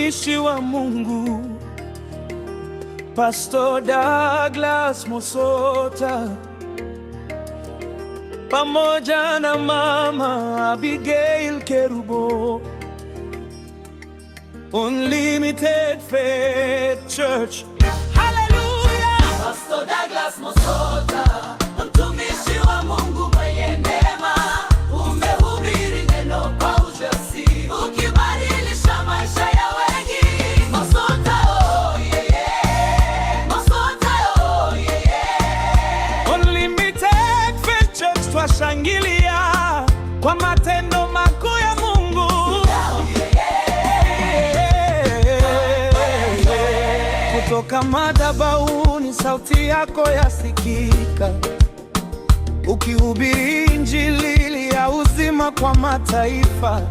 mtumishi wa Mungu Pastor Douglas Musota pamoja na Mama Abigail Kerubo. Unlimited Faith Church. Hallelujah! Pastor Douglas Musota, mtumishi wa Mungu mwenye neema, umehubiri neno kwa ujasiri, ukibadilisha maisha ya wengi. Musota, oh yeah, yeah. Musota, oh yeah, yeah. Unlimited Faith Church, twashangilia kwa matendo makuu ya Mungu. Kutoka madhabahuni sauti yako yasikika, ukihubiri Injili ya uzima kwa mataifa.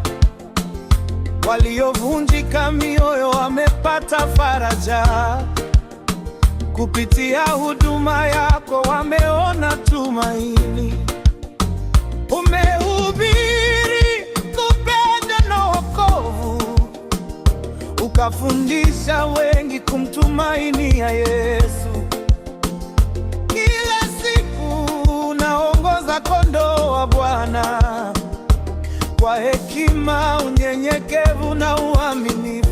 Waliovunjika mioyo wamepata faraja, kupitia huduma yako wameona tumaini. Umehubiri upendo na wokovu, ukafundisha wengi kumtumainia Yesu. Kila siku unaongoza kondoo wa Bwana kwa hekima, unyenyekevu na uaminifu.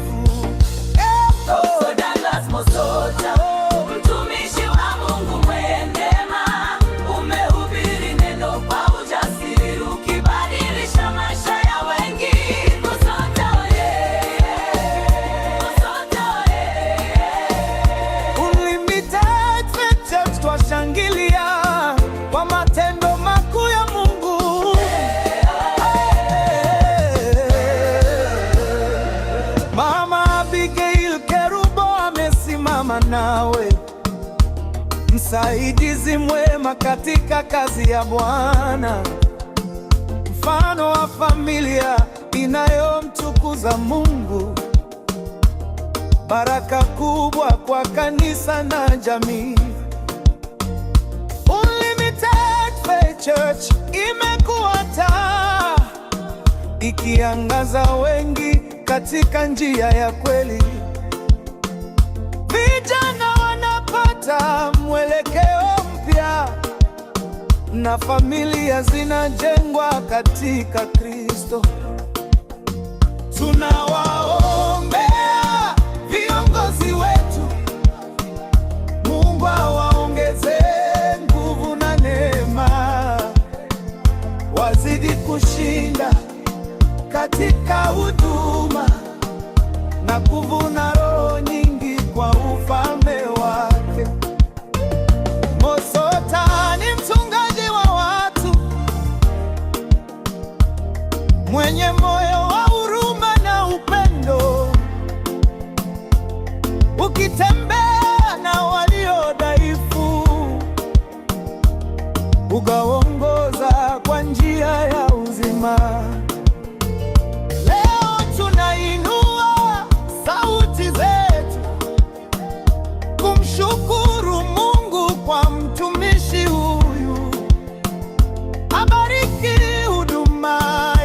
Pastor Douglas Musota, mtumishi wa Mungu mwenye neema, umehubiri neno kwa ujasiri, ukibadilisha maisha ya wengi. Musota, yeah. Musota, yeah. Unlimited Faith Church, twashangilia kwa matendo makuu ya Mungu. Mama Abigail Kerubo amesimama nawe, msaidizi mwema katika kazi ya Bwana, mfano wa familia inayomtukuza Mungu, baraka kubwa kwa kanisa na jamii. Unlimited Faith Church imekuwa taa, ikiangaza wengi katika njia ya kweli. Vijana wanapata mwelekeo mpya na familia zinajengwa katika Kristo. Tunawaombea viongozi wetu, Mungu awaongezee nguvu na neema, wazidi kushinda katika huduma na kuvuna roho nyingi kwa ufalme wake. Musota ni mchungaji wa watu mwenye moyo wa huruma na upendo, ukitembea na walio dhaifu, ukaongoza kwa njia ya uzima. Leo tunainua sauti zetu kumshukuru Mungu kwa mtumishi huyu. Abariki huduma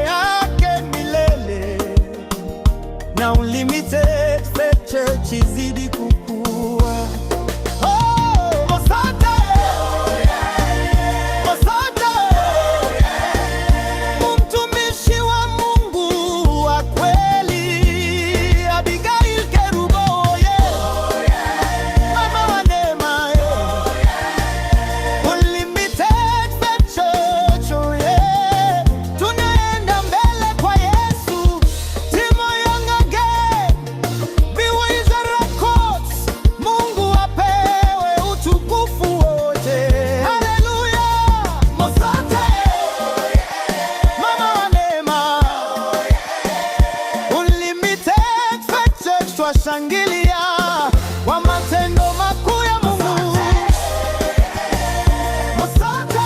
yake milele, na Unlimited Faith Church izidi kukua. Musota, Musota, mtumishi wa Mungu wa kweli. Abigail Kerubo, mama wa neema. Unlimited Faith Church, tunaenda mbele kwa Yesu. Timo Yongage, Biwiza Records, Mungu apewe utukufu wote. Hallelujah! Musota, mama wa neema. Unlimited Faith Church, twashangilia kwa matendo makuu ya Mungu. Musota,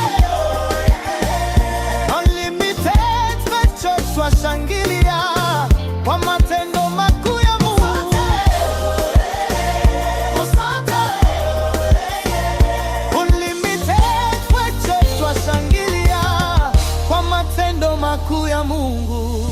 Unlimited Faith Church, twashangilia kwa matendo makuu ya Mungu. Musota, Unlimited Faith Church, twashangilia kwa matendo makuu ya Mungu.